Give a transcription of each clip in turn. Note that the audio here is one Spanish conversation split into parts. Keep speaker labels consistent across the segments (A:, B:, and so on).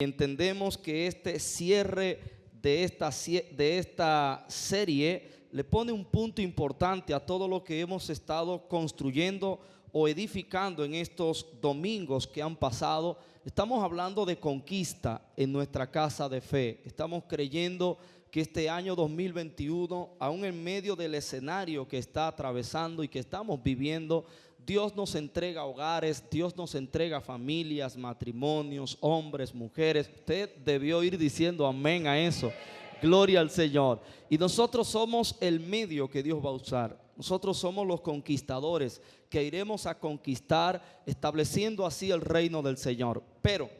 A: Entendemos que este cierre de esta serie le pone un punto importante a todo lo que hemos estado construyendo o edificando en estos domingos que han pasado. Estamos hablando de conquista en nuestra casa de fe. Estamos creyendo que este año 2021, aún en medio del escenario que está atravesando y que estamos viviendo, Dios nos entrega hogares, Dios nos entrega familias, matrimonios, hombres, mujeres. Usted debió ir diciendo amén a eso. Gloria al Señor. Y nosotros somos el medio que Dios va a usar. Nosotros somos los conquistadores que iremos a conquistar, estableciendo así el reino del Señor. Pero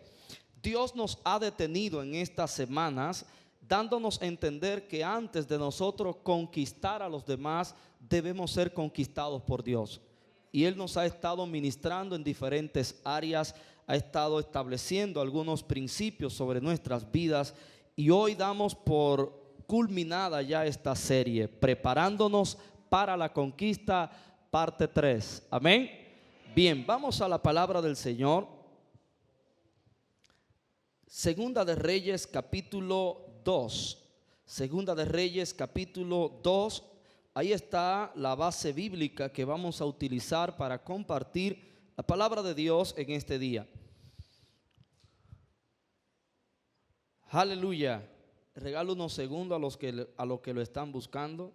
A: Dios nos ha detenido en estas semanas, dándonos a entender que antes de nosotros conquistar a los demás, debemos ser conquistados por Dios. Y Él nos ha estado ministrando en diferentes áreas, ha estado estableciendo algunos principios sobre nuestras vidas. Y hoy damos por culminada ya esta serie, preparándonos para la conquista, parte 3. Amén. Bien, vamos a la palabra del Señor. Segunda de Reyes, capítulo 2. Segunda de Reyes, capítulo 2. Ahí está la base bíblica que vamos a utilizar para compartir la palabra de Dios en este día. Aleluya. Regalo unos segundos a los que lo están buscando.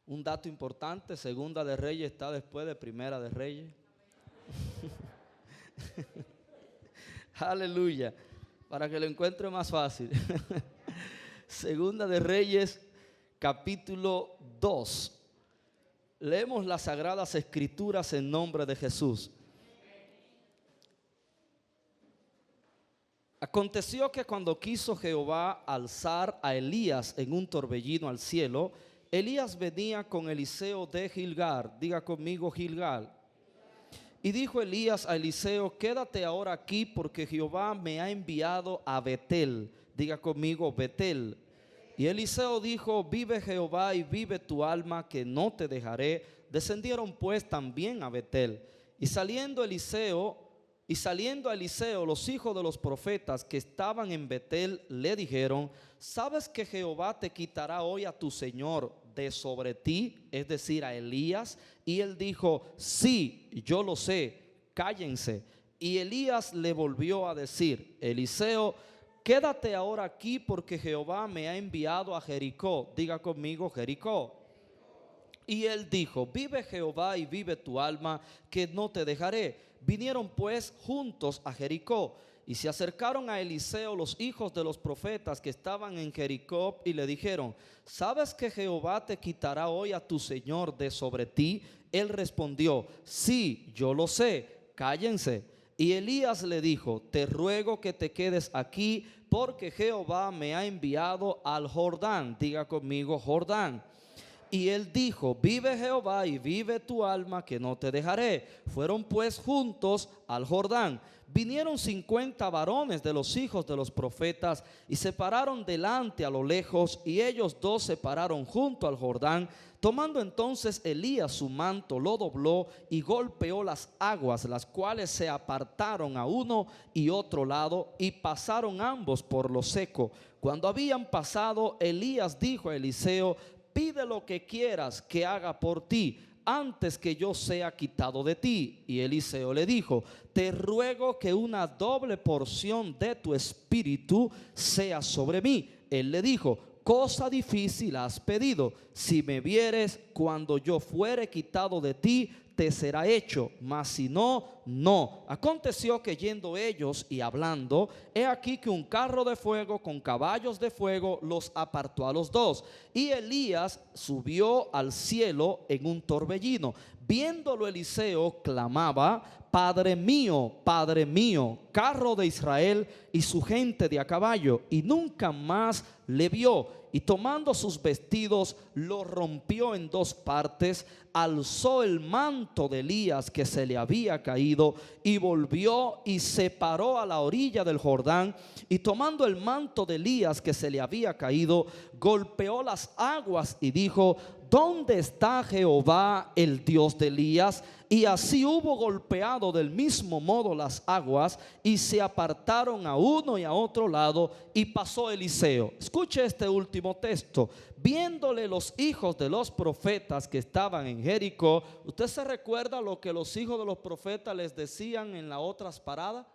A: Un dato importante: Segunda de Reyes está después de Primera de Reyes. Aleluya. Para que lo encuentre más fácil. Segunda de Reyes, capítulo 2. Leemos las Sagradas Escrituras en nombre de Jesús. Aconteció que cuando quiso Jehová alzar a Elías en un torbellino al cielo, Elías venía con Eliseo de Gilgal. Diga conmigo, Gilgal. Y dijo Elías a Eliseo: quédate ahora aquí, porque Jehová me ha enviado a Betel. Diga conmigo, Betel. Y Eliseo dijo: vive Jehová y vive tu alma, que no te dejaré. Descendieron pues también a Betel. Y saliendo a Eliseo, los hijos de los profetas que estaban en Betel le dijeron: ¿sabes que Jehová te quitará hoy a tu señor de sobre ti? Es decir, a Elías. Y él dijo: sí, yo lo sé, cállense. Y Elías le volvió a decir: Eliseo, quédate ahora aquí, porque Jehová me ha enviado a Jericó. Diga conmigo, Jericó. Y él dijo: vive Jehová y vive tu alma, que no te dejaré. Vinieron pues juntos a Jericó. Y se acercaron a Eliseo los hijos de los profetas que estaban en Jericó y le dijeron: ¿sabes que Jehová te quitará hoy a tu señor de sobre ti? Él respondió: sí, yo lo sé, cállense. Y Elías le dijo: te ruego que te quedes aquí, porque Jehová me ha enviado al Jordán. Diga conmigo, Jordán. Y él dijo: vive Jehová y vive tu alma, que no te dejaré. Fueron pues juntos al Jordán. Vinieron 50 varones de los hijos de los profetas y se pararon delante a lo lejos, y ellos dos se pararon junto al Jordán. Tomando entonces Elías su manto, lo dobló y golpeó las aguas, las cuales se apartaron a uno y otro lado, y pasaron ambos por lo seco. Cuando habían pasado, Elías dijo a Eliseo: pide lo que quieras que haga por ti, antes que yo sea quitado de ti. Y Eliseo le dijo: te ruego que una doble porción de tu espíritu sea sobre mí. Él le dijo: cosa difícil has pedido. Si me vieres cuando yo fuere quitado de ti, te será hecho, mas si no, no. Aconteció que yendo ellos y hablando, he aquí que un carro de fuego con caballos de fuego los apartó a los dos. Y Elías subió al cielo en un torbellino. Viéndolo Eliseo clamaba: Padre mío, carro de Israel y su gente de a caballo. Y nunca más le vio. Y tomando sus vestidos, lo rompió en dos partes, alzó el manto de Elías que se le había caído, y volvió y se paró a la orilla del Jordán, y tomando el manto de Elías que se le había caído, golpeó las aguas y dijo: ¿dónde está Jehová, el Dios de Elías? Y así hubo golpeado del mismo modo las aguas, y se apartaron a uno y a otro lado, y pasó Eliseo. Escuche este último texto. Viéndole los hijos de los profetas que estaban en Jericó. ¿Usted se recuerda lo que los hijos de los profetas les decían en las otras paradas?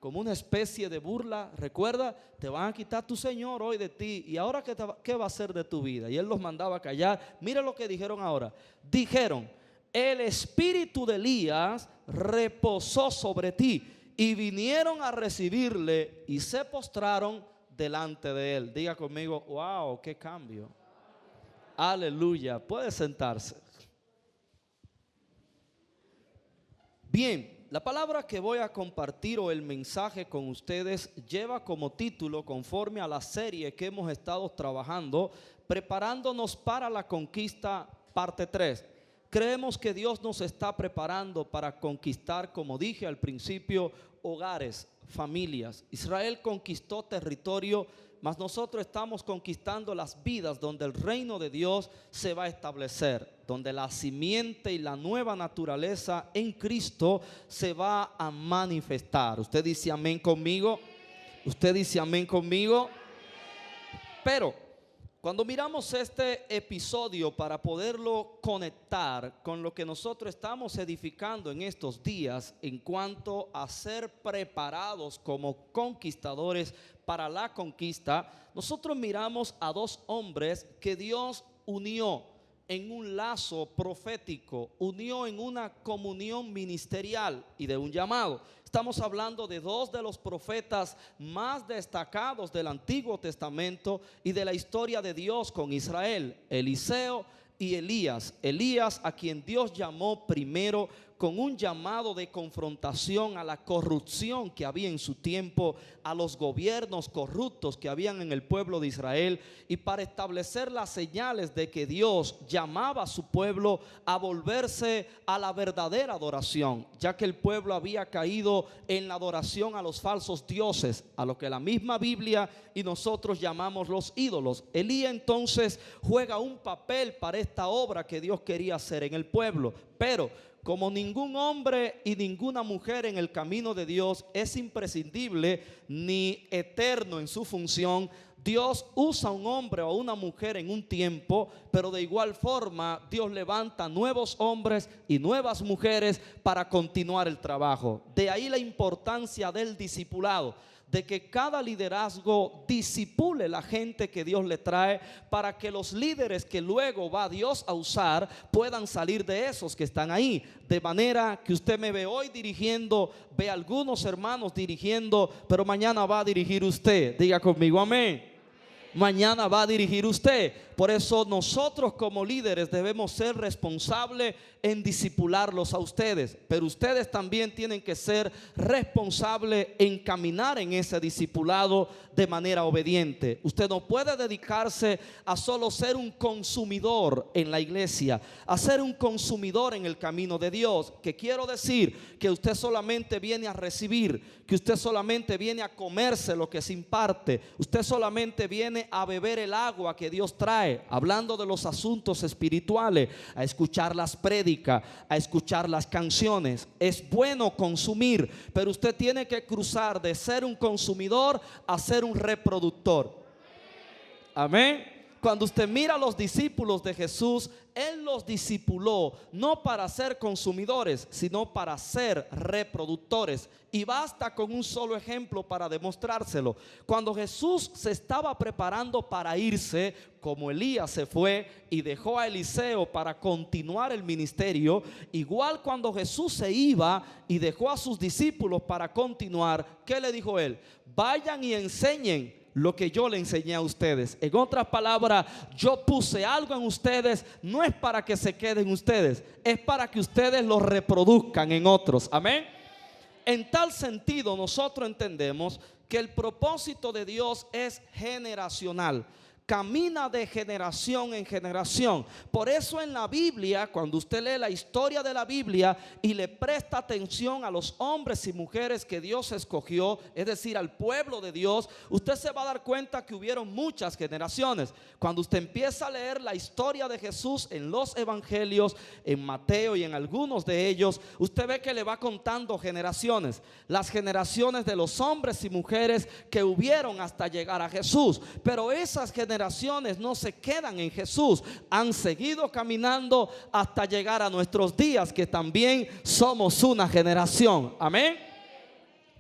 A: Como una especie de burla. Recuerda, te van a quitar tu Señor hoy de ti, y ahora ¿qué va a hacer de tu vida? Y él los mandaba a callar. Mira lo que dijeron ahora. Dijeron: el espíritu de Elías reposó sobre ti. Y vinieron a recibirle y se postraron delante de él. Diga conmigo: wow, qué cambio. Aleluya. Puede sentarse. Bien. La palabra que voy a compartir, o el mensaje con ustedes, lleva como título, conforme a la serie que hemos estado trabajando, preparándonos para la conquista, parte 3. Creemos que Dios nos está preparando para conquistar, como dije al principio, hogares, familias. Israel conquistó territorio, mas nosotros estamos conquistando las vidas donde el reino de Dios se va a establecer, donde la simiente y la nueva naturaleza en Cristo se va a manifestar. Usted dice amén conmigo. Usted dice amén conmigo. Pero cuando miramos este episodio, para poderlo conectar con lo que nosotros estamos edificando en estos días en cuanto a ser preparados como conquistadores para la conquista, nosotros miramos a dos hombres que Dios unió en un lazo profético, unió en una comunión ministerial y de un llamado. Estamos hablando de dos de los profetas más destacados del Antiguo Testamento y de la historia de Dios con Israel: Eliseo y Elías. Elías, a quien Dios llamó primero con un llamado de confrontación a la corrupción que había en su tiempo, a los gobiernos corruptos que habían en el pueblo de Israel, y para establecer las señales de que Dios llamaba a su pueblo a volverse a la verdadera adoración, ya que el pueblo había caído en la adoración a los falsos dioses, a lo que la misma Biblia y nosotros llamamos los ídolos. Elías entonces juega un papel para esta obra que Dios quería hacer en el pueblo, pero como ningún hombre y ninguna mujer en el camino de Dios es imprescindible ni eterno en su función, Dios usa a un hombre o a una mujer en un tiempo, pero de igual forma Dios levanta nuevos hombres y nuevas mujeres para continuar el trabajo. De ahí la importancia del discipulado, de que cada liderazgo disipule la gente que Dios le trae, para que los líderes que luego va Dios a usar puedan salir de esos que están ahí. De manera que usted me ve hoy dirigiendo, ve a algunos hermanos dirigiendo, pero mañana va a dirigir usted. Diga conmigo amén. Mañana va a dirigir usted. Por eso nosotros como líderes debemos ser responsables en discipularlos a ustedes, pero ustedes también tienen que ser responsables en caminar en ese discipulado de manera obediente. Usted no puede dedicarse a solo ser un consumidor en la iglesia, a ser un consumidor en el camino de Dios, que quiero decir que usted solamente viene a recibir, que usted solamente viene a comerse lo que se imparte, usted solamente viene a beber el agua que Dios trae, hablando de los asuntos espirituales, a escuchar las prédicas, a escuchar las canciones. Es bueno consumir, pero usted tiene que cruzar de ser un consumidor a ser un reproductor. Amén. Cuando usted mira a los discípulos de Jesús, Él los discipuló no para ser consumidores, sino para ser reproductores. Y basta con un solo ejemplo para demostrárselo. Cuando Jesús se estaba preparando para irse, como Elías se fue y dejó a Eliseo para continuar el ministerio, igual cuando Jesús se iba y dejó a sus discípulos para continuar, ¿qué le dijo Él? Vayan y enseñen lo que yo le enseñé a ustedes. En otras palabras, yo puse algo en ustedes, no es para que se queden ustedes, es para que ustedes lo reproduzcan en otros. Amén. En tal sentido, nosotros entendemos que el propósito de Dios es generacional. camina de generación en generación. Por eso en la Biblia, cuando usted lee la historia de la Biblia y le presta atención a los hombres y mujeres que Dios escogió, es decir, al pueblo de Dios, usted se va a dar cuenta que hubieron muchas generaciones. Cuando usted empieza a leer la historia de Jesús en los evangelios, en Mateo y en algunos de ellos, usted ve que le va contando generaciones, las generaciones de los hombres y mujeres que hubieron hasta llegar a Jesús. Pero esas generaciones no se quedan en Jesús, han seguido caminando hasta llegar a nuestros días, que también somos una generación. Amén.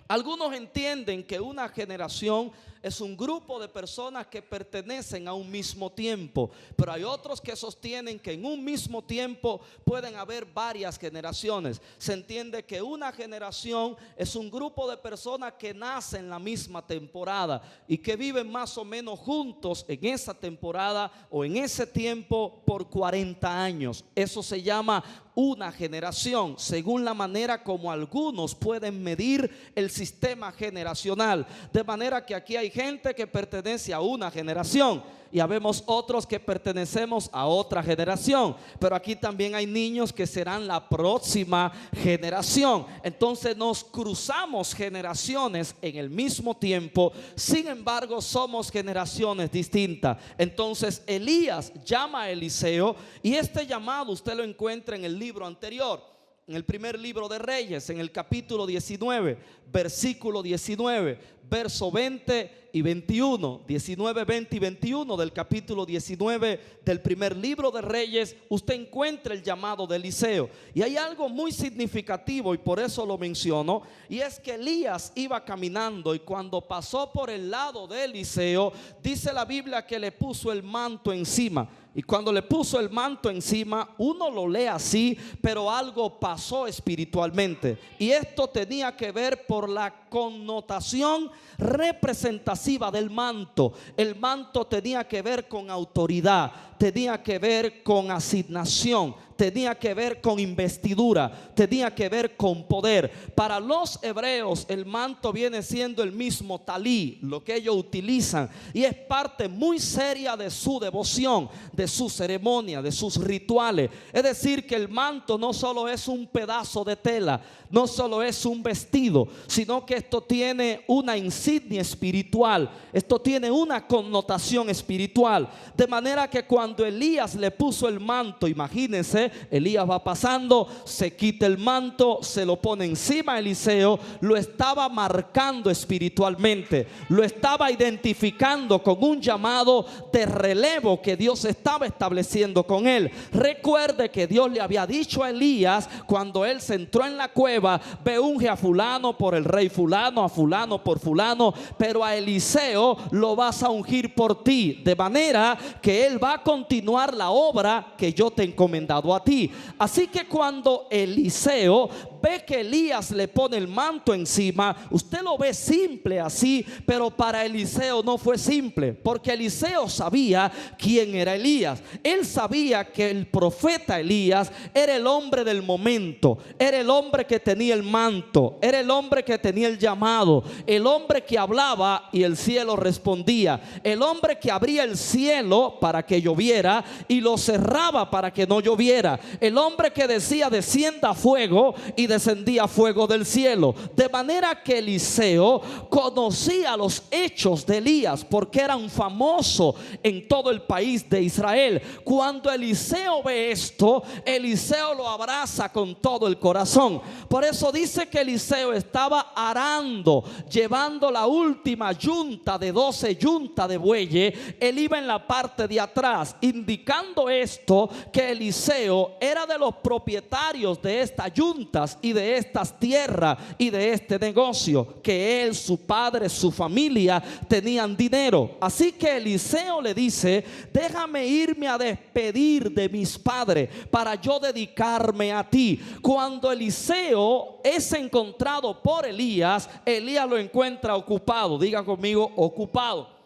A: Algunos entienden que una generación es un grupo de personas que pertenecen a un mismo tiempo, pero hay otros que sostienen que en un mismo tiempo pueden haber varias generaciones. Se entiende que una generación es un grupo de personas que nacen en la misma temporada y que viven más o menos juntos en esa temporada o en ese tiempo por 40 años. Eso se llama una generación, según la manera como algunos pueden medir el sistema generacional. De manera que aquí hay gente que pertenece a una generación y habemos otros que pertenecemos a otra generación, pero aquí también hay niños que serán la próxima generación. Entonces nos cruzamos generaciones en el mismo tiempo, sin embargo somos generaciones distintas. Entonces Elías llama a Eliseo, y este llamado usted lo encuentra en el libro anterior, en el primer libro de Reyes, en el capítulo 19, versículo 19, verso 20 y 21, 19, 20 y 21 del capítulo 19 del primer libro de Reyes, usted encuentra el llamado de Eliseo. Y hay algo muy significativo, y por eso lo menciono, y es que Elías iba caminando, y cuando pasó por el lado de Eliseo, dice la Biblia que le puso el manto encima. Y cuando le puso el manto encima, uno lo lee así, pero algo pasó espiritualmente. Y esto tenía que ver por la connotación representativa del manto. El manto tenía que ver con autoridad, tenía que ver con asignación, tenía que ver con investidura, tenía que ver con poder. Para los hebreos el manto viene siendo el mismo talí, lo que ellos utilizan, y es parte muy seria de su devoción, de su ceremonia, de sus rituales. Es decir, que el manto no solo es un pedazo de tela, no solo es un vestido, sino que esto tiene una insignia espiritual, esto tiene una connotación espiritual. De manera que cuando Elías le puso el manto, imagínense, Elías va pasando, se quita el manto, se lo pone encima a Eliseo, lo estaba marcando espiritualmente, lo estaba identificando con un llamado de relevo que Dios estaba estableciendo con él. Recuerde que Dios le había dicho a Elías, cuando él se entró en la cueva: ve, unge a fulano por el rey fulano, a fulano por fulano, pero a Eliseo lo vas a ungir por ti, de manera que él va a continuar la obra que yo te he encomendado a ti. Así que cuando Eliseo ve que Elías le pone el manto encima, usted lo ve simple así, pero para Eliseo no fue simple, porque Eliseo sabía quién era Elías. Él sabía que el profeta Elías era el hombre del momento, era el hombre que tenía el manto, era el hombre que tenía el llamado, el hombre que hablaba y el cielo respondía, el hombre que abría el cielo para que lloviera y lo cerraba para que no lloviera, el hombre que decía: descienda fuego, y descendía fuego del cielo. De manera que Eliseo conocía los hechos de Elías, porque era un famoso en todo el país de Israel. Cuando Eliseo ve esto, Eliseo lo abraza con todo el corazón. Por eso dice que Eliseo estaba arando, llevando la última yunta de 12 yuntas de bueyes. Él iba en la parte de atrás, indicando esto, que Eliseo era de los propietarios de estas yuntas y de estas tierras y de este negocio, que él, su padre, su familia tenían dinero. Así que Eliseo le dice: déjame irme a despedir de mis padres para yo dedicarme a ti. Cuando Eliseo es encontrado por Elías, Elías lo encuentra ocupado. Diga conmigo: ocupado.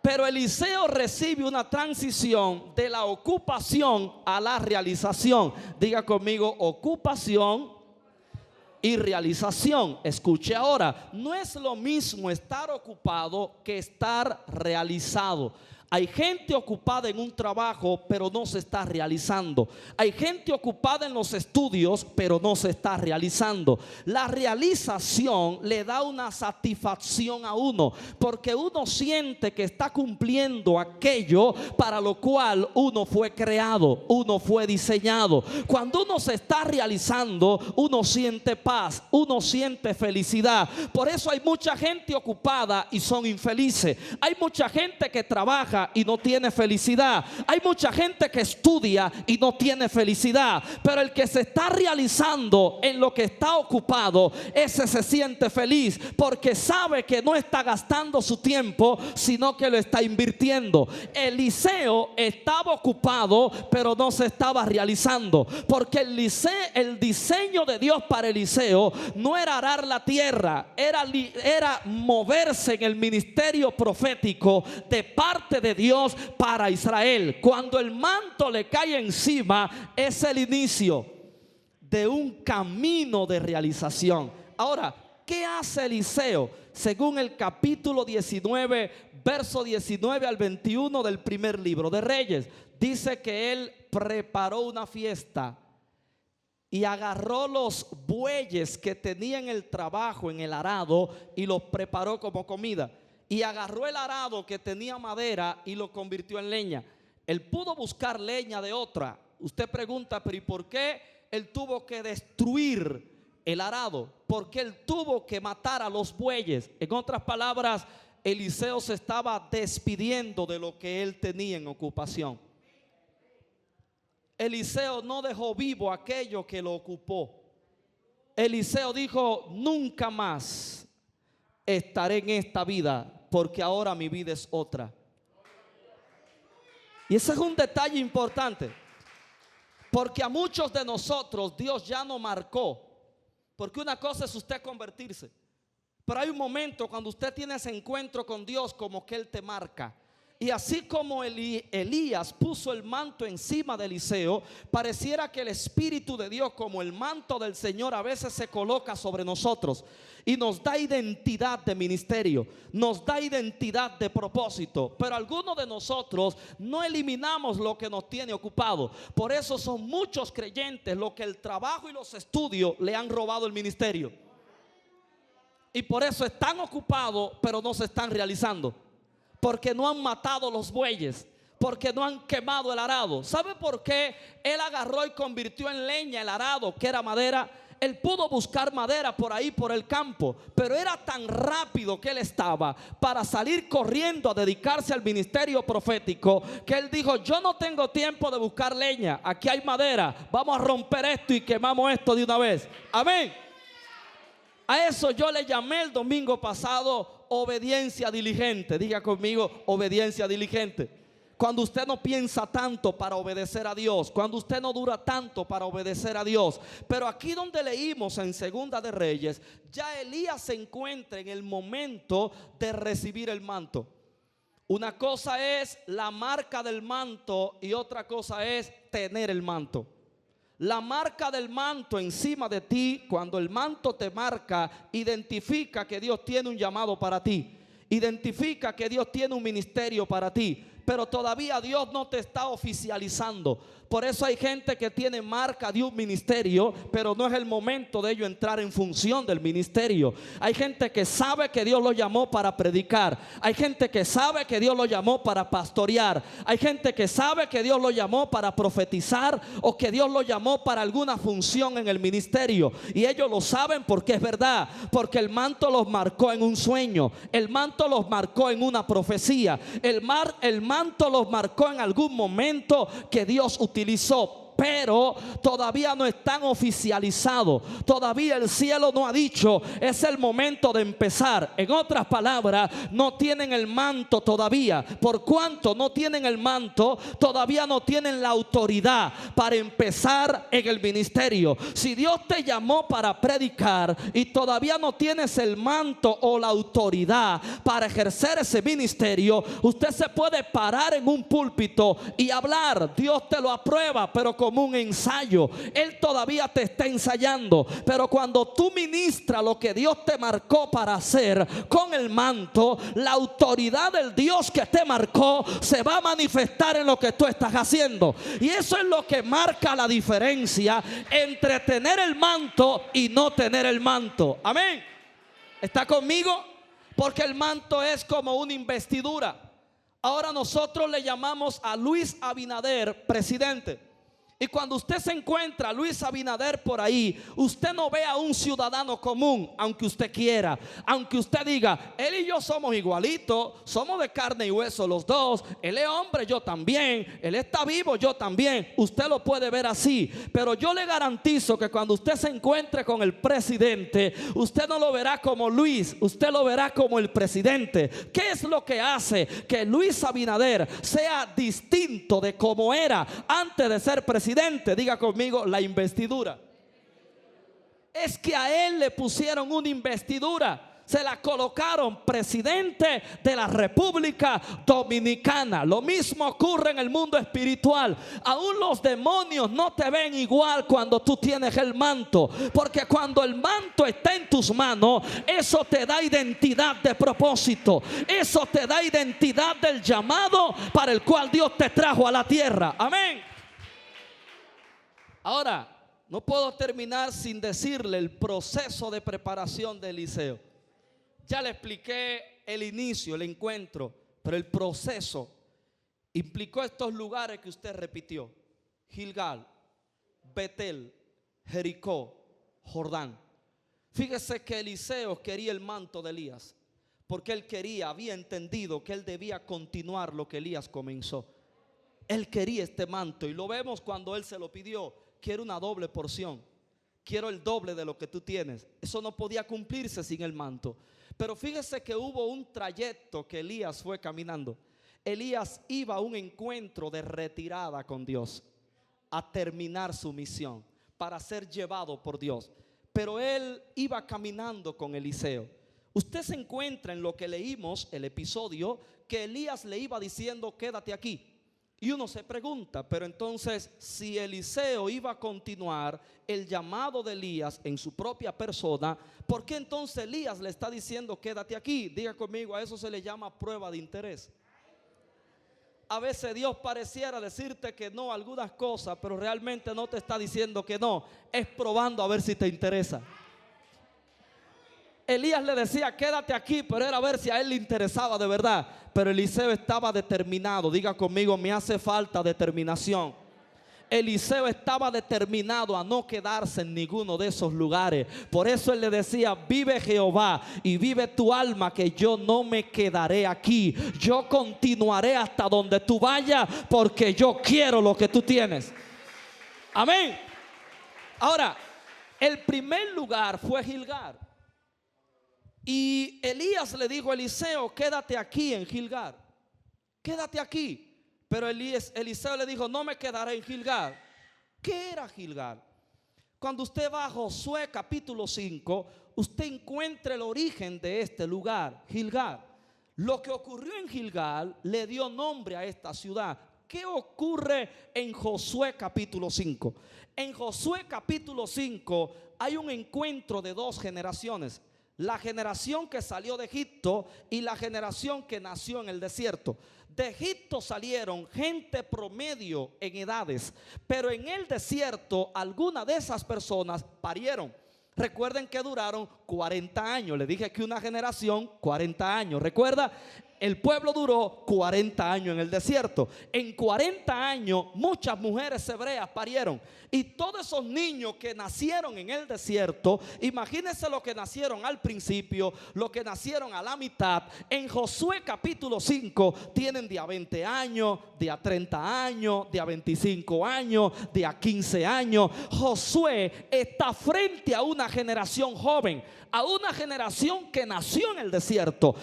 A: Pero Eliseo recibe una transición de la ocupación a la realización. Diga conmigo: ocupación y realización. Escuche ahora, no es lo mismo estar ocupado que estar realizado. Hay gente ocupada en un trabajo, pero no se está realizando. Hay gente ocupada en los estudios, pero no se está realizando. La realización le da una satisfacción a uno, porque uno siente que está cumpliendo aquello para lo cual uno fue creado, uno fue diseñado. Cuando uno se está realizando, uno siente paz, uno siente felicidad. Por eso hay mucha gente ocupada y son infelices. Hay mucha gente que trabaja y no tiene felicidad. Hay mucha gente que estudia y no tiene felicidad. Pero el que se está realizando en lo que está ocupado, ese se siente feliz, porque sabe que no está gastando su tiempo, sino que lo está invirtiendo. Eliseo estaba ocupado, pero no se estaba realizando, porque el diseño de Dios para Eliseo no era arar la tierra, era moverse en el ministerio profético de parte de Dios para Israel. Cuando el manto le cae encima, es el inicio de un camino de realización. Ahora, ¿qué hace Eliseo? Según el capítulo 19, verso 19 al 21 del primer libro de Reyes, dice que él preparó una fiesta y agarró los bueyes que tenía en el trabajo, en el arado, y los preparó como comida. Y agarró el arado que tenía madera y lo convirtió en leña. Él pudo buscar leña de otra. Usted pregunta, pero ¿y por qué él tuvo que destruir el arado? Porque él tuvo que matar a los bueyes. En otras palabras, Eliseo se estaba despidiendo de lo que él tenía en ocupación. Eliseo no dejó vivo aquello que lo ocupó. Eliseo dijo: nunca más estaré en esta vida, porque ahora mi vida es otra. Y ese es un detalle importante, porque a muchos de nosotros Dios ya nos marcó. Porque una cosa es usted convertirse, pero hay un momento cuando usted tiene ese encuentro con Dios, como que Él te marca. Y así como Elías puso el manto encima de Eliseo, pareciera que el Espíritu de Dios, como el manto del Señor, a veces se coloca sobre nosotros y nos da identidad de ministerio, nos da identidad de propósito. Pero algunos de nosotros no eliminamos lo que nos tiene ocupado. Por eso son muchos creyentes los que el trabajo y los estudios le han robado el ministerio. Y por eso están ocupados, pero no se están realizando. Porque no han matado los bueyes, porque no han quemado el arado. ¿Sabe por qué él agarró y convirtió en leña el arado, que era madera? Él pudo buscar madera por ahí, por el campo, pero era tan rápido que él estaba para salir corriendo a dedicarse al ministerio profético, que él dijo: yo no tengo tiempo de buscar leña, aquí hay madera, vamos a romper esto y quemamos esto de una vez. Amén. A eso yo le llamé el domingo pasado obediencia diligente. Diga conmigo: obediencia diligente. Cuando usted no piensa tanto para obedecer a Dios, cuando usted no dura tanto para obedecer a Dios. Pero aquí donde leímos en Segunda de Reyes, ya Elías se encuentra en el momento de recibir el manto. Una cosa es la marca del manto y otra cosa es tener el manto. La marca del manto encima de ti, cuando el manto te marca, identifica que Dios tiene un llamado para ti. Identifica que Dios tiene un ministerio para ti. Pero todavía Dios no te está oficializando. Por eso hay gente que tiene marca de un ministerio, pero no es el momento de ello entrar en función del ministerio. Hay gente que sabe que Dios lo llamó para predicar. Hay gente que sabe que Dios lo llamó para pastorear. Hay gente que sabe que Dios lo llamó para profetizar, o que Dios lo llamó para alguna función en el ministerio. Y ellos lo saben porque es verdad, porque el manto los marcó en un sueño. El manto los marcó en una profecía. El manto los marcó en algún momento que Dios utilizó. Pero todavía no están oficializados. Todavía el cielo no ha dicho: es el momento de empezar. En otras palabras, no tienen el manto todavía. Por cuanto no tienen el manto, todavía no tienen la autoridad para empezar en el ministerio. Si Dios te llamó para predicar y todavía no tienes el manto o la autoridad para ejercer ese ministerio, usted se puede parar en un púlpito y hablar. Dios te lo aprueba, pero como como un ensayo. Él todavía te está ensayando. Pero cuando tú ministras lo que Dios te marcó para hacer con el manto, la autoridad del Dios que te marcó se va a manifestar en lo que tú estás haciendo. Y eso es lo que marca la diferencia entre tener el manto y no tener el manto. Amén. ¿Está conmigo? Porque el manto es como una investidura. Ahora nosotros le llamamos a Luis Abinader presidente. Y cuando usted se encuentra a Luis Abinader por ahí, usted no ve a un ciudadano común, aunque usted quiera, aunque usted diga, él y yo somos igualitos, somos de carne y hueso los dos, él es hombre, yo también, él está vivo, yo también. Usted lo puede ver así, pero yo le garantizo que cuando usted se encuentre con el presidente, usted no lo verá como Luis, usted lo verá como el presidente. ¿Qué es lo que hace que Luis Abinader sea distinto de como era antes de ser presidente? Diga conmigo, la investidura. Es que a él le pusieron una investidura, se la colocaron presidente de la República Dominicana. Lo mismo ocurre en el mundo espiritual. Aún los demonios no te ven igual cuando tú tienes el manto, porque cuando el manto está en tus manos, eso te da identidad de propósito, eso te da identidad del llamado para el cual Dios te trajo a la tierra. Amén. Ahora, no puedo terminar sin decirle el proceso de preparación de Eliseo. Ya le expliqué el inicio, el encuentro, pero el proceso implicó estos lugares que usted repitió: Gilgal, Betel, Jericó, Jordán. Fíjese que Eliseo quería el manto de Elías, porque él había entendido que él debía continuar lo que Elías comenzó. Él quería este manto y lo vemos cuando él se lo pidió. Quiero una doble porción, quiero el doble de lo que tú tienes. Eso no podía cumplirse sin el manto. Pero fíjese que hubo un trayecto que Elías fue caminando. Elías iba a un encuentro de retirada con Dios, a terminar su misión, para ser llevado por Dios. Pero él iba caminando con Eliseo. Usted se encuentra en lo que leímos, el episodio, que Elías le iba diciendo, quédate aquí. Y uno se pregunta, pero entonces si Eliseo iba a continuar el llamado de Elías en su propia persona, ¿por qué entonces Elías le está diciendo quédate aquí? Diga conmigo, a eso se le llama prueba de interés. A veces Dios pareciera decirte que no a algunas cosas, pero realmente no te está diciendo que no, es probando a ver si te interesa. Elías le decía quédate aquí, pero era a ver si a él le interesaba de verdad. Pero Eliseo estaba determinado. Diga conmigo, me hace falta determinación. Eliseo estaba determinado a no quedarse en ninguno de esos lugares. Por eso él le decía, vive Jehová y vive tu alma, que yo no me quedaré aquí. Yo continuaré hasta donde tú vayas, porque yo quiero lo que tú tienes. Amén. Ahora, el primer lugar fue Gilgal. Y Elías le dijo a Eliseo, quédate aquí en Gilgal, quédate aquí. Pero Eliseo le dijo, no me quedaré en Gilgal. ¿Qué era Gilgal? Cuando usted va a Josué capítulo 5, usted encuentra el origen de este lugar, Gilgal. Lo que ocurrió en Gilgal le dio nombre a esta ciudad. ¿Qué ocurre en Josué capítulo 5? En Josué capítulo 5 hay un encuentro de dos generaciones. La generación que salió de Egipto y la generación que nació en el desierto. De Egipto salieron gente promedio en edades, pero en el desierto algunas de esas personas parieron. Recuerden que duraron 40 años. Le dije que una generación, 40 años. ¿Recuerda? El pueblo duró 40 años en el desierto. En 40 años muchas mujeres hebreas parieron. Y todos esos niños que nacieron en el desierto, imagínense lo que nacieron al principio, lo que nacieron a la mitad. En Josué capítulo 5 tienen de a 20 años, de a 30 años, de a 25 años, de a 15 años. Josué está frente a una generación joven, a una generación que nació en el desierto.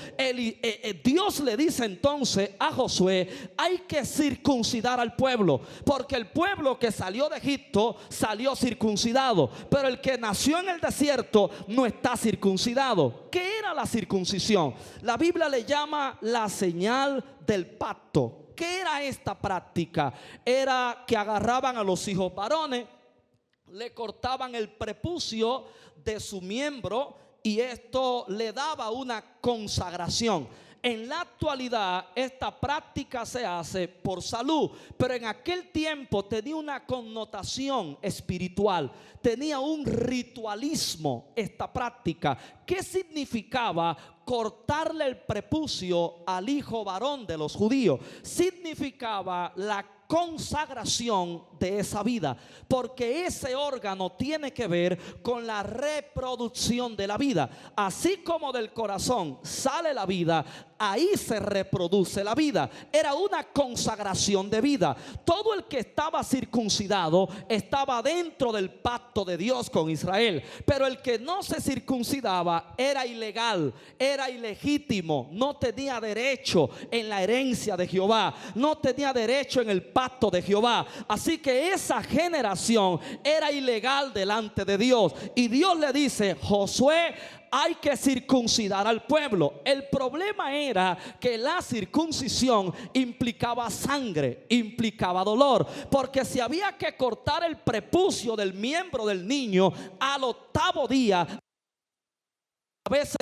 A: Dios le dice entonces a Josué, hay que circuncidar al pueblo, porque el pueblo que salió de Egipto salió circuncidado, pero el que nació en el desierto no está circuncidado. ¿Qué era la circuncisión? La Biblia le llama la señal del pacto. ¿qué era esta práctica? Era que agarraban a los hijos varones, le cortaban el prepucio de su miembro y esto le daba una consagración. En la actualidad esta práctica se hace por salud, pero en aquel tiempo tenía una connotación espiritual, tenía un ritualismo esta práctica. ¿Qué significaba cortarle el prepucio al hijo varón de los judíos? Significaba la consagración de esa vida, porque ese órgano tiene que ver con la reproducción de la vida. Así como del corazón sale la vida, ahí se reproduce la vida. Era una consagración de vida. Todo el que estaba circuncidado estaba dentro del pacto de Dios con Israel, pero el que no se circuncidaba era ilegal, era ilegítimo, no tenía derecho en la herencia de Jehová, no tenía derecho en el pacto de Jehová. Así que esa generación era ilegal delante de Dios, y Dios le dice: Josué, hay que circuncidar al pueblo. El problema era que la circuncisión implicaba sangre, implicaba dolor, porque si había que cortar el prepucio del miembro del niño al octavo día, a veces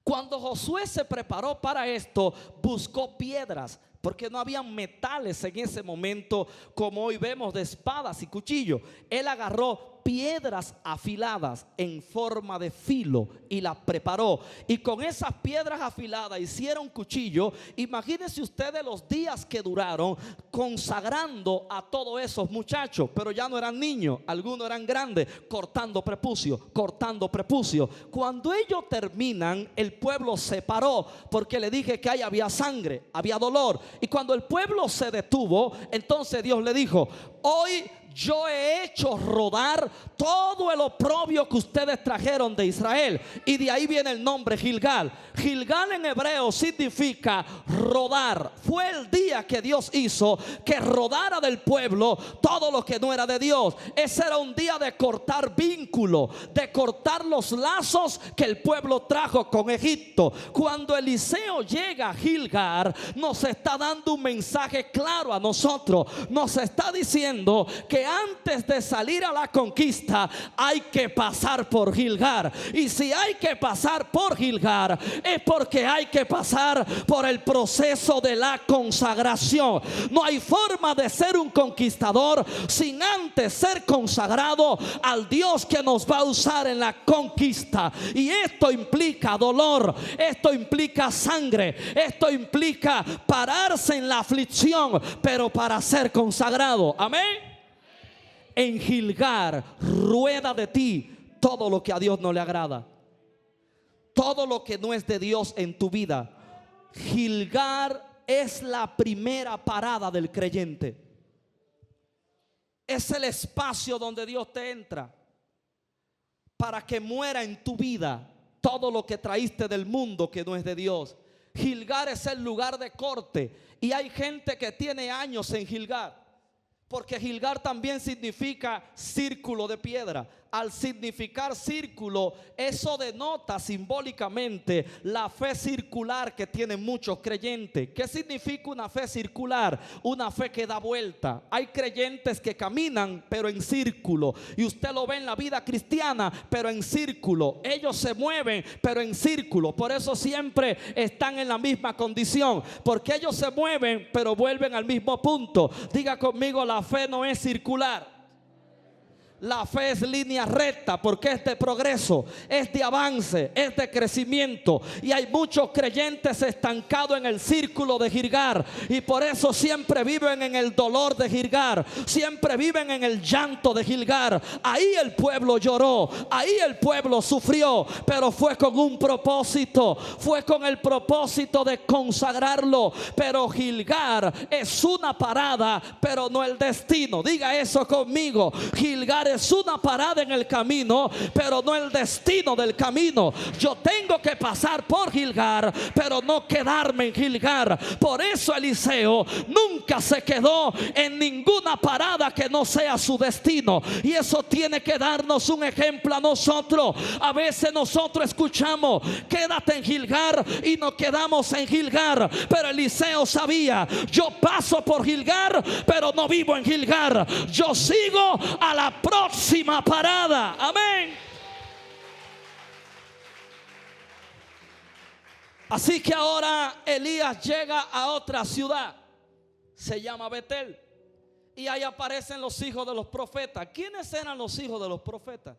A: cuando Josué se preparó para esto, buscó piedras, porque no había metales en ese momento como hoy vemos de espadas y cuchillos. Él agarró piedras afiladas en forma de filo y las preparó, y con esas piedras afiladas hicieron cuchillo. Imagínense ustedes los días que duraron consagrando a todos esos muchachos, pero ya no eran niños, algunos eran grandes, cortando prepucio, cortando prepucio. Cuando ellos terminan, el pueblo se paró, porque le dije que ahí había sangre, había dolor, y cuando el pueblo se detuvo, entonces Dios le dijo: hoy yo he hecho rodar todo el oprobio que ustedes trajeron de Israel. Y de ahí viene el nombre Gilgal. Gilgal en hebreo significa rodar. Fue el día que Dios hizo que rodara del pueblo todo lo que no era de Dios. Ese era un día de cortar vínculo, de cortar los lazos que el pueblo trajo con Egipto. Cuando Eliseo llega a Gilgal, nos está dando un mensaje claro a nosotros. Nos está diciendo que antes de salir a la conquista hay que pasar por Gilgal. Y si hay que pasar por Gilgal, es porque hay que pasar por el proceso de la consagración. No hay forma de ser un conquistador sin antes ser consagrado al Dios que nos va a usar en la conquista. Y esto implica dolor, esto implica sangre, esto implica pararse en la aflicción, pero para ser consagrado. Amén. En Gilgal rueda de ti todo lo que a Dios no le agrada, todo lo que no es de Dios en tu vida. Gilgal es la primera parada del creyente. Es el espacio donde Dios te entra para que muera en tu vida todo lo que traíste del mundo que no es de Dios. Gilgal es el lugar de corte, y hay gente que tiene años en Gilgal, porque Gilgal también significa círculo de piedra. Al significar círculo, eso denota simbólicamente la fe circular que tienen muchos creyentes. ¿Qué significa una fe circular? Una fe que da vuelta. Hay creyentes que caminan pero en círculo, y usted lo ve en la vida cristiana, pero en círculo. Ellos se mueven pero en círculo. Por eso siempre están en la misma condición, porque ellos se mueven pero vuelven al mismo punto. Diga conmigo: la fe no es circular. La fe es línea recta, porque es de progreso, es de avance, es de crecimiento. Y hay muchos creyentes estancados en el círculo de Gilgal, y por eso siempre viven en el dolor de Gilgal, siempre viven en el llanto de Gilgal. Ahí el pueblo lloró, ahí el pueblo sufrió, pero fue con un propósito, fue con el propósito de consagrarlo. Pero Gilgal es una parada, pero no el destino. Diga eso conmigo: Gilgal es una parada en el camino, pero no el destino del camino. Yo tengo que pasar por Gilgal, pero no quedarme en Gilgal. Por eso Eliseo nunca se quedó en ninguna parada que no sea su destino. Y eso tiene que darnos un ejemplo a nosotros. A veces nosotros escuchamos: quédate en Gilgal, y nos quedamos en Gilgal. Pero Eliseo sabía: yo paso por Gilgal, pero no vivo en Gilgal. Yo sigo a la próxima parada. Amén. Así que ahora Elías llega a otra ciudad, se llama Betel, y ahí aparecen los hijos de los profetas. ¿Quiénes eran los hijos de los profetas?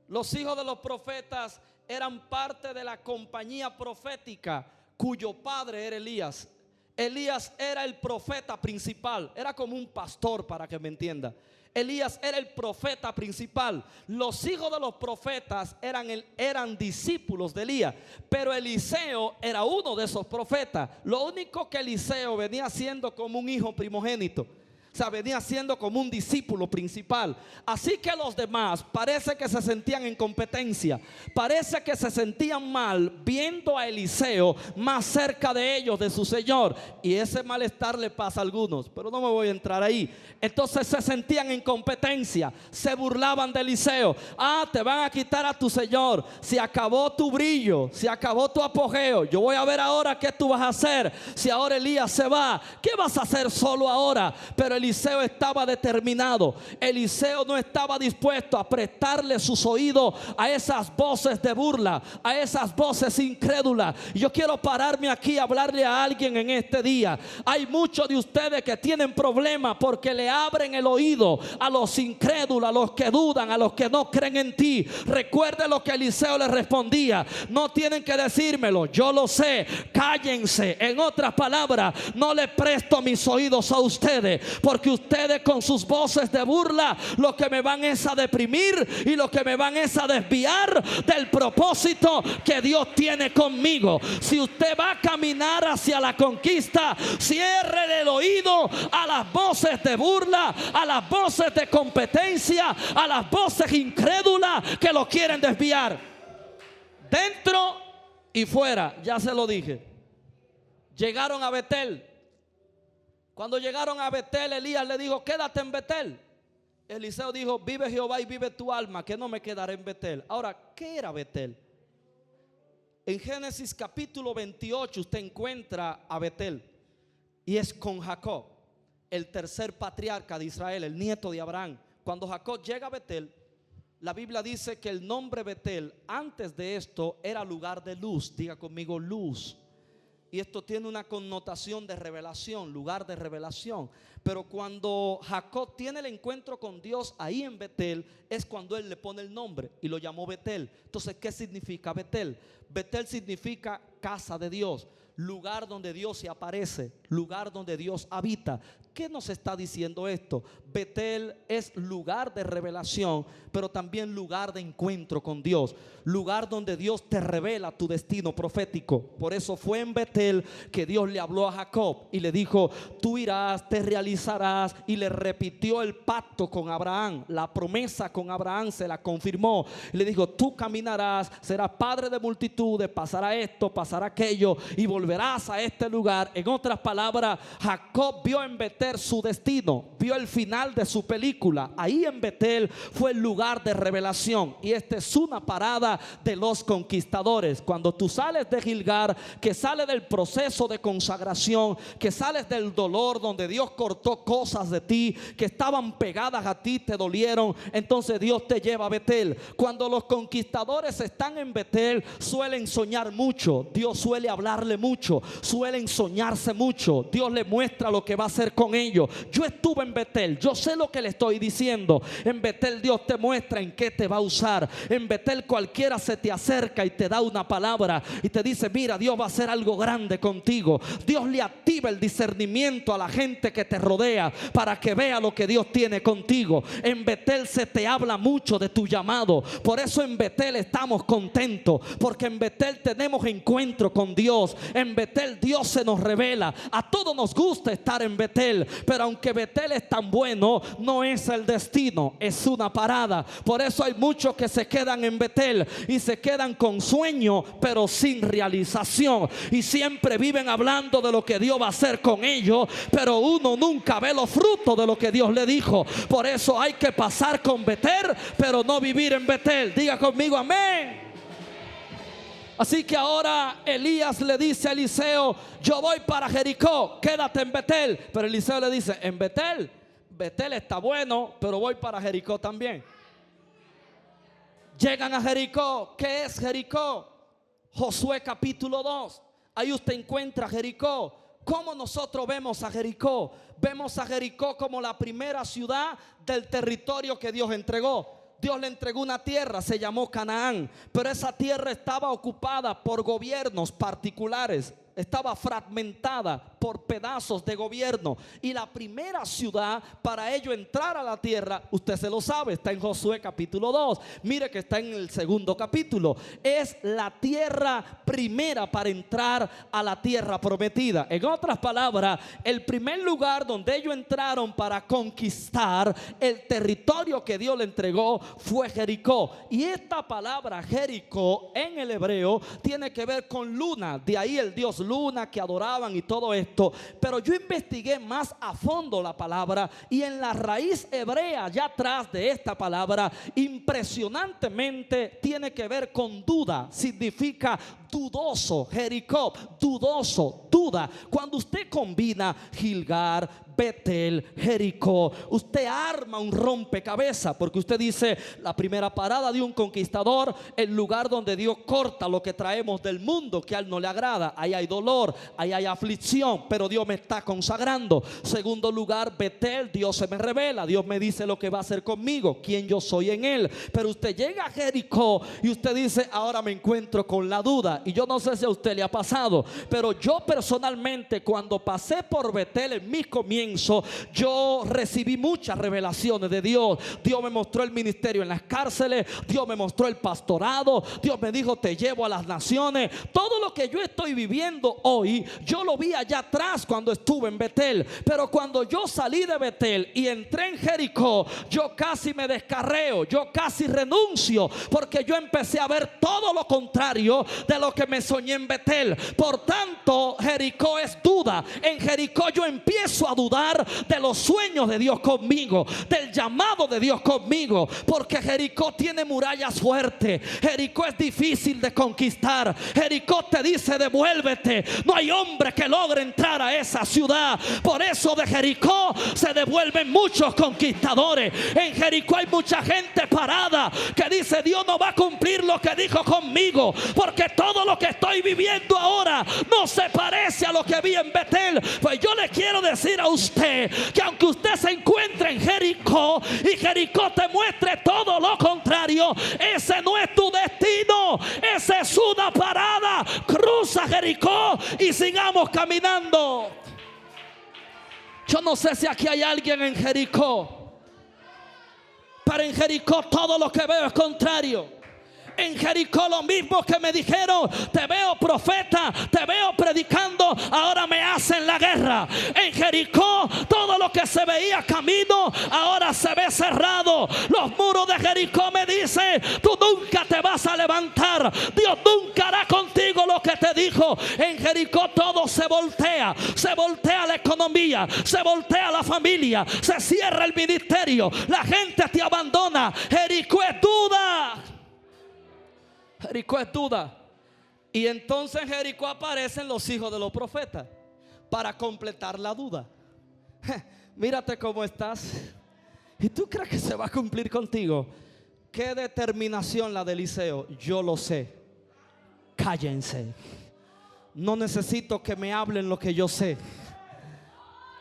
A: Los hijos de los profetas eran parte de la compañía profética cuyo padre era Elías. Elías era el profeta principal, era como un pastor, para que me entienda. Elías era el profeta principal. Los hijos de los profetas eran discípulos de Elías, pero Eliseo era uno de esos profetas. Lo único que Eliseo venía siendo como un hijo primogénito. O sea, venía siendo como un discípulo principal. Así que los demás parece que se sentían en competencia. Parece que se sentían mal viendo a Eliseo más cerca de ellos, de su Señor. Y ese malestar le pasa a algunos, pero no me voy a entrar ahí. Entonces se sentían en competencia. Se burlaban de Eliseo. Te van a quitar a tu Señor. Se acabó tu brillo, se acabó tu apogeo. Yo voy a ver ahora qué tú vas a hacer. Si ahora Elías se va, ¿qué vas a hacer solo ahora? Pero Eliseo estaba determinado. Eliseo no estaba dispuesto a prestarle sus oídos a esas voces de burla, a esas voces incrédulas. Yo quiero pararme aquí a hablarle a alguien en este día. Hay muchos de ustedes que tienen problemas porque le abren el oído a los incrédulos, a los que dudan, a los que no creen en ti. Recuerde lo que Eliseo le respondía: no tienen que decírmelo, yo lo sé, cállense. En otras palabras, no le presto mis oídos a ustedes, porque ustedes con sus voces de burla lo que me van es a deprimir y lo que me van es a desviar del propósito que Dios tiene conmigo. Si usted va a caminar hacia la conquista, cierre el oído a las voces de burla, a las voces de competencia, a las voces incrédulas que lo quieren desviar. Dentro y fuera, ya se lo dije. Llegaron a Betel. Cuando llegaron a Betel, Elías le dijo: quédate en Betel. Eliseo dijo: vive Jehová y vive tu alma, que no me quedaré en Betel. Ahora, ¿qué era Betel? En Génesis capítulo 28 usted encuentra a Betel, y es con Jacob, el tercer patriarca de Israel, el nieto de Abraham. Cuando Jacob llega a Betel, la Biblia dice que el nombre Betel antes de esto era lugar de luz. Diga conmigo: luz. Y esto tiene una connotación de revelación, lugar de revelación. Pero cuando Jacob tiene el encuentro con Dios ahí en Betel, es cuando él le pone el nombre y lo llamó Betel. Entonces, ¿qué significa Betel? Betel significa casa de Dios, lugar donde Dios se aparece, lugar donde Dios habita. ¿Qué nos está diciendo esto? Betel es lugar de revelación, pero también lugar de encuentro con Dios, lugar donde Dios te revela tu destino profético. Por eso fue en Betel que Dios le habló a Jacob y le dijo: tú irás, te realizarás. Y le repitió el pacto con Abraham, la promesa con Abraham se la confirmó. Le dijo: tú caminarás, serás padre de multitudes, pasará esto, pasará aquello y volverás a este lugar. En otras palabras, Jacob vio en Betel su destino, vio el final de su película. Ahí en Betel fue el lugar de revelación, y esta es una parada de los conquistadores. Cuando tú sales de Gilgal, que sales del proceso de consagración, que sales del dolor donde Dios cortó cosas de ti que estaban pegadas a ti, te dolieron, entonces Dios te lleva a Betel. Cuando los conquistadores están en Betel, suelen soñar mucho, Dios suele hablarle mucho, suelen soñarse mucho, Dios le muestra lo que va a hacer con ellos. Yo estuve en Betel, yo sé lo que le estoy diciendo. En Betel Dios te muestra en qué te va a usar. En Betel cualquiera se te acerca y te da una palabra y te dice: mira, Dios va a hacer algo grande contigo. Dios le activa el discernimiento a la gente que te rodea para que vea lo que Dios tiene contigo. En Betel se te habla mucho de tu llamado. Por eso en Betel estamos contentos, porque en Betel tenemos encuentro con Dios. En En Betel Dios se nos revela. A todos nos gusta estar en Betel, pero aunque Betel es tan bueno, no es el destino, es una parada. Por eso hay muchos que se quedan en Betel y se quedan con sueño, pero sin realización, y siempre viven hablando de lo que Dios va a hacer con ellos, pero uno nunca ve los frutos de lo que Dios le dijo. Por eso hay que pasar con Betel, pero no vivir en Betel. Diga conmigo amén. Así que ahora Elías le dice a Eliseo: yo voy para Jericó, quédate en Betel. Pero Eliseo le dice: en Betel, Betel está bueno, pero voy para Jericó también. Llegan a Jericó. ¿Qué es Jericó? Josué capítulo 2. Ahí usted encuentra Jericó. ¿Cómo nosotros vemos a Jericó? Vemos a Jericó como la primera ciudad del territorio que Dios entregó. Dios le entregó una tierra, se llamó Canaán, pero esa tierra estaba ocupada por gobiernos particulares. Estaba fragmentada por pedazos de gobierno. Y la primera ciudad para ello entrar a la tierra, usted se lo sabe, está en Josué capítulo 2. Mire que está en el segundo capítulo. Es la tierra primera para entrar a la tierra prometida. En otras palabras, el primer lugar donde ellos entraron para conquistar el territorio que Dios le entregó fue Jericó. Y esta palabra Jericó en el hebreo tiene que ver con luna. De ahí el dios luna que adoraban y todo esto. Pero yo investigué más a fondo la palabra, y en la raíz hebrea ya atrás de esta palabra, impresionantemente tiene que ver con duda. Significa dudoso. Jericó, dudoso, duda. Cuando usted combina Gilgal, Betel, Jericó, usted arma un rompecabezas, porque usted dice: la primera parada de un conquistador, el lugar donde Dios corta lo que traemos del mundo que a él no le agrada. Ahí hay dolor, ahí hay aflicción, pero Dios me está consagrando. Segundo lugar, Betel, Dios se me revela, Dios me dice lo que va a hacer conmigo, quién yo soy en él. Pero usted llega a Jericó y usted dice: ahora me encuentro con la duda. Y yo no sé si a usted le ha pasado, pero yo personalmente, cuando pasé por Betel en mis comienzos, yo recibí muchas revelaciones de Dios. Dios me mostró el ministerio en las cárceles, Dios me mostró el pastorado, Dios me dijo: te llevo a las naciones. Todo lo que yo estoy viviendo hoy, yo lo vi allá atrás cuando estuve en Betel. Pero cuando yo salí de Betel y entré en Jericó, yo casi me descarreo, yo casi renuncio, porque yo empecé a ver todo lo contrario de lo que me soñé en Betel. Por tanto, Jericó es duda. En Jericó yo empiezo a dudar de los sueños de Dios conmigo, del llamado de Dios conmigo, porque Jericó tiene murallas fuertes. Jericó es difícil de conquistar. Jericó te dice: devuélvete. No hay hombre que logre entrar a esa ciudad. Por eso de Jericó se devuelven muchos conquistadores. En Jericó hay mucha gente parada que dice: Dios no va a cumplir lo que dijo conmigo, porque todo lo que estoy viviendo ahora no se parece a lo que vi en Betel. Pues yo le quiero decir a usted que aunque usted se encuentre en Jericó y Jericó te muestre todo lo contrario, ese no es tu destino, esa es una parada. Cruza Jericó y sigamos caminando. Yo no sé si aquí hay alguien en Jericó, pero en Jericó todo lo que veo es contrario. En Jericó lo mismo que me dijeron: te veo profeta, te veo predicando, ahora me hacen la guerra. En Jericó todo lo que se veía camino ahora se ve cerrado. Los muros de Jericó me dicen: tú nunca te vas a levantar, Dios nunca hará contigo lo que te dijo. En Jericó todo se voltea la economía, se voltea la familia, se cierra el ministerio, la gente te abandona. Jericó es duda. Jericó es duda. Y entonces en Jericó aparecen los hijos de los profetas para completar la duda. Mírate cómo estás. ¿Y tú crees que se va a cumplir contigo? Qué determinación la de Eliseo. Yo lo sé. Cállense. No necesito que me hablen lo que yo sé.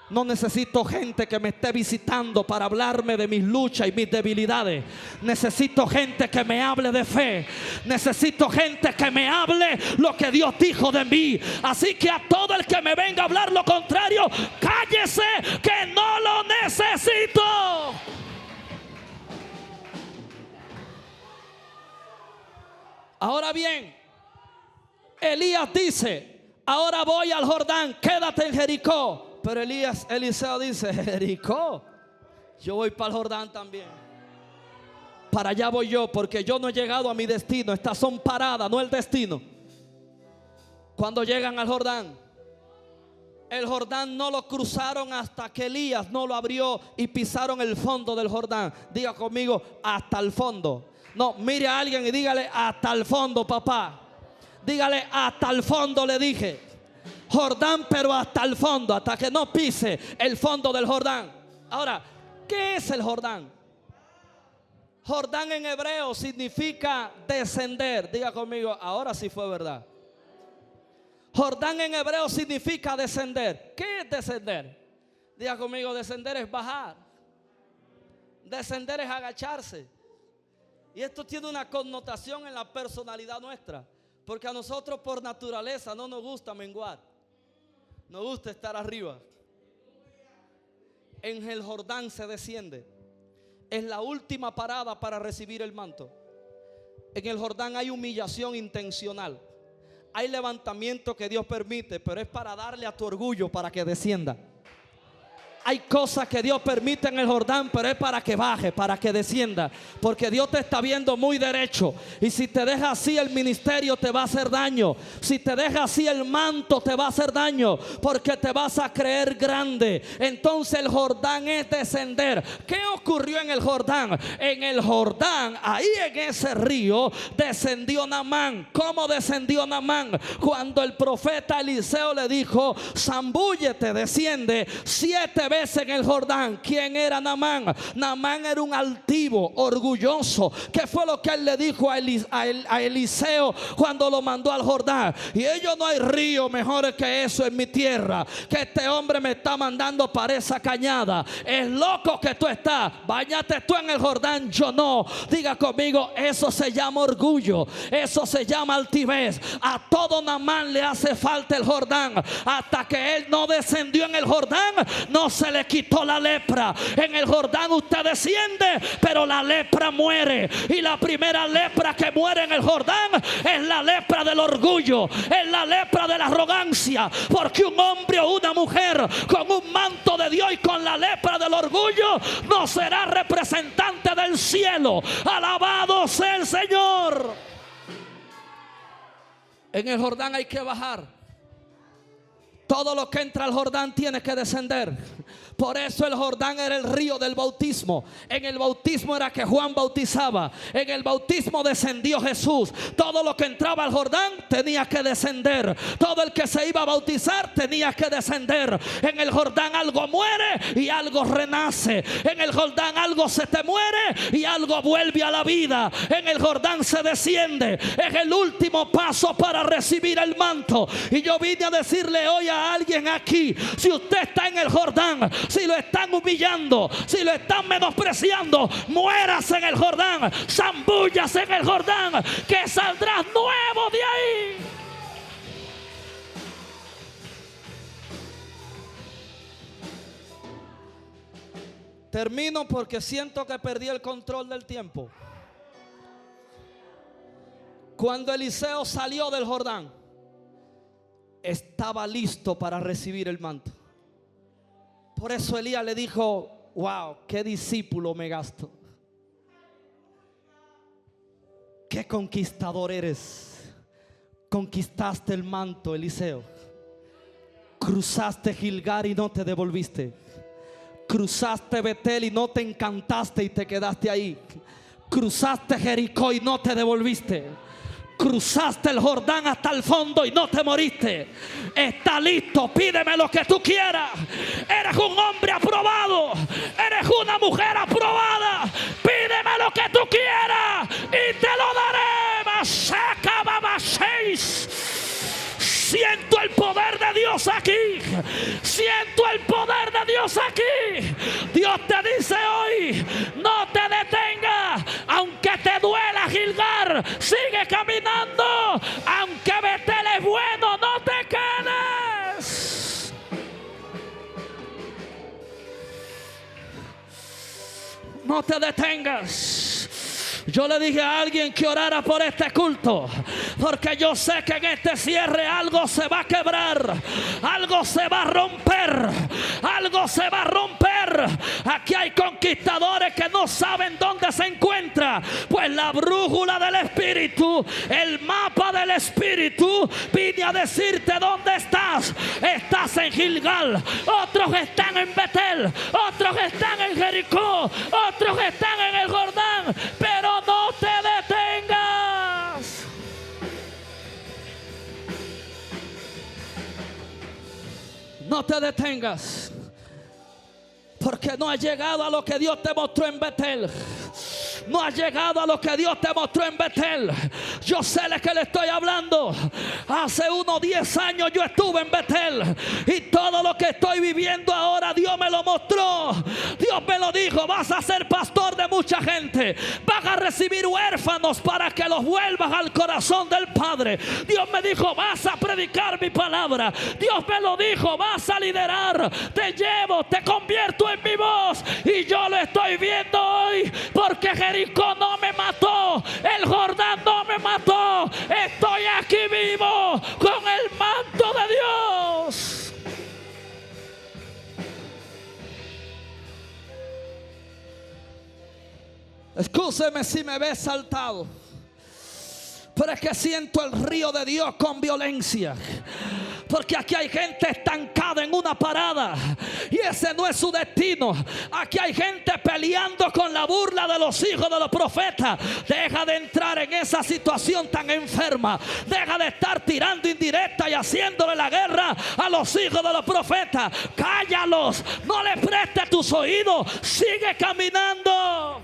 A: No necesito gente que me esté visitando para hablarme de mis luchas y mis debilidades. Necesito gente que me hable de fe. Necesito gente que me hable lo que Dios dijo de mí. Así que a todo el que me venga a hablar lo contrario, cállese, que no lo necesito. Ahora bien, Elías dice: ahora voy al Jordán, quédate en Jericó. Pero Eliseo dice, Jericó, yo voy para el Jordán también. Para allá voy yo, porque yo no he llegado a mi destino. Estas son paradas, no el destino. Cuando llegan al Jordán, el Jordán no lo cruzaron hasta que Elías no lo abrió y pisaron el fondo del Jordán. Diga conmigo, hasta el fondo. No, mire a alguien y dígale, hasta el fondo, papá. Dígale, hasta el fondo, le dije. Jordán, pero hasta el fondo, hasta que no pise el fondo del Jordán. Ahora, ¿qué es el Jordán? Jordán en hebreo significa descender. Diga conmigo, ahora sí fue verdad. Jordán en hebreo significa descender. ¿Qué es descender? Diga conmigo, descender es bajar. Descender es agacharse. Y esto tiene una connotación en la personalidad nuestra. Porque a nosotros por naturaleza no nos gusta menguar. Nos gusta estar arriba. En el Jordán se desciende. Es la última parada para recibir el manto. En el Jordán hay humillación intencional. Hay levantamiento que Dios permite, pero es para darle a tu orgullo para que descienda. Hay cosas que Dios permite en el Jordán, pero es para que baje, para que descienda. Porque Dios te está viendo muy derecho. Y si te deja así, el ministerio te va a hacer daño. Si te deja así, el manto te va a hacer daño. Porque te vas a creer grande. Entonces el Jordán es descender. ¿Qué ocurrió en el Jordán? En el Jordán, ahí en ese río, descendió Naamán. ¿Cómo descendió Naamán? Cuando el profeta Eliseo le dijo, zambúllete, desciende 7 veces en el Jordán. ¿Quién era Naamán? Naamán era un altivo, orgulloso. ¿Qué fue lo que él le dijo a Eliseo cuando lo mandó al Jordán? Y ellos, no hay río mejor que eso en mi tierra, que este hombre me está mandando para esa cañada. Es loco que tú estás. Báñate tú en el Jordán, yo no. Diga conmigo, eso se llama orgullo. Eso se llama altivez. A todo Naamán le hace falta el Jordán. Hasta que él no descendió en el Jordán, no se le quitó la lepra. En el Jordán usted desciende, pero la lepra muere. Y la primera lepra que muere en el Jordán es la lepra del orgullo, es la lepra de la arrogancia. Porque un hombre o una mujer con un manto de Dios y con la lepra del orgullo no será representante del cielo. Alabado sea el Señor. En el Jordán hay que bajar. Todo lo que entra al Jordán tiene que descender. Por eso el Jordán era el río del bautismo. En el bautismo era que Juan bautizaba. En el bautismo descendió Jesús. Todo lo que entraba al Jordán tenía que descender. Todo el que se iba a bautizar tenía que descender. En el Jordán algo muere y algo renace. En el Jordán algo se te muere y algo vuelve a la vida. En el Jordán se desciende. Es el último paso para recibir el manto. Y yo vine a decirle hoy a alguien aquí, si usted está en el Jordán, si lo están humillando, si lo están menospreciando, muérase en el Jordán, zambúllase en el Jordán, que saldrás nuevo de ahí. Termino porque siento que perdí el control del tiempo. Cuando Eliseo salió del Jordán, estaba listo para recibir el manto. Por eso Elías le dijo, wow, qué discípulo me gasto. Qué conquistador eres. Conquistaste el manto, Eliseo. Cruzaste Gilgal y no te devolviste. Cruzaste Betel y no te encantaste y te quedaste ahí. Cruzaste Jericó y no te devolviste. Cruzaste el Jordán hasta el fondo y no te moriste. Está listo, pídeme lo que tú quieras. Eres un hombre aprobado, eres una mujer aprobada. Pídeme lo que tú quieras y te lo daré. Masaca, babaseis. Siento el poder de Dios aquí. Siento el poder de Dios aquí. Dios te dice hoy, no te detengas. Aunque te duela Gilgal, sigue caminando. Aunque Betel es bueno, no te quedes. No te detengas. Yo le dije a alguien que orara por este culto. porque yo sé que en este cierre algo se va a quebrar, algo se va a romper, algo se va a romper. Aquí hay conquistadores que no saben dónde se encuentra, pues la brújula del Espíritu, el mapa del Espíritu, vine a decirte dónde estás. Estás en Gilgal, otros están en Betel, otros están en Jericó, otros están en el Jordán, pero no te detengas. No te detengas, porque no has llegado a lo que Dios te mostró en Betel. No has llegado a lo que Dios te mostró en Betel. Yo sé de qué le estoy hablando. Hace unos 10 años yo estuve en Betel, y todo lo que estoy viviendo ahora Dios me lo mostró. Dios me lo dijo: vas a ser pastor de mucha gente, vas a recibir huérfanos para que los vuelvas al corazón del Padre. Dios me dijo: vas a predicar mi palabra. Dios me lo dijo: vas a liderar. Te llevo, te convierto en mi voz, y yo lo estoy viendo hoy, porque Jericó no me mató, el Jordán no me mató. Estoy aquí vivo con el manto de Dios. Excúseme si me ves saltado, pero es que siento el río de Dios con violencia. Porque aquí hay gente estancada en una parada, y ese no es su destino. Aquí hay gente peleando con la burla de los hijos de los profetas. Deja de entrar en esa situación tan enferma. Deja de estar tirando indirectas y haciéndole la guerra a los hijos de los profetas. Cállalos, no le prestes tus oídos. Sigue caminando.